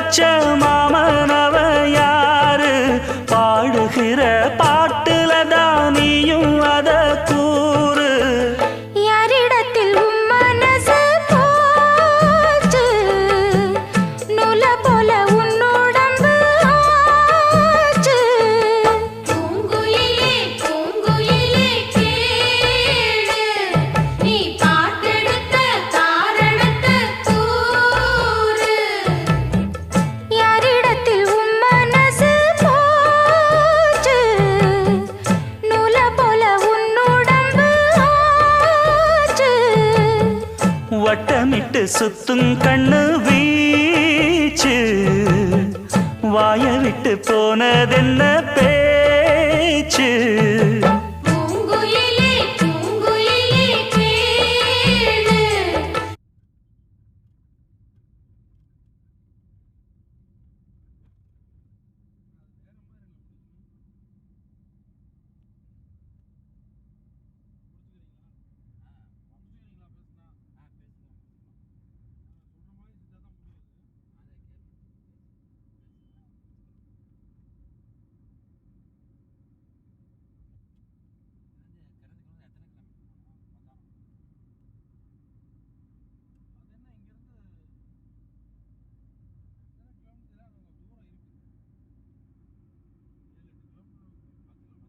வச்ச மாமனவ யாரு பாடுகிற பாட்டுல தானியும் அத கூறு யாரிடத்தில் உன் மனசு போச்சு நூல போல உன் உடம்பு ஆச்சு பூங்குயிலே பூங்குயிலே கேளு நீ பாட்டெடுத்த காரணத்தை கூறு யாரிடத்தில் உன் மனசு போச்சு நூல போல உன் உடம்பு ஆச்சு வட்டமிட்டு சுத்தும் கண்ணு வீச்சு வாய விட்டு போனதென்ன பேச்சு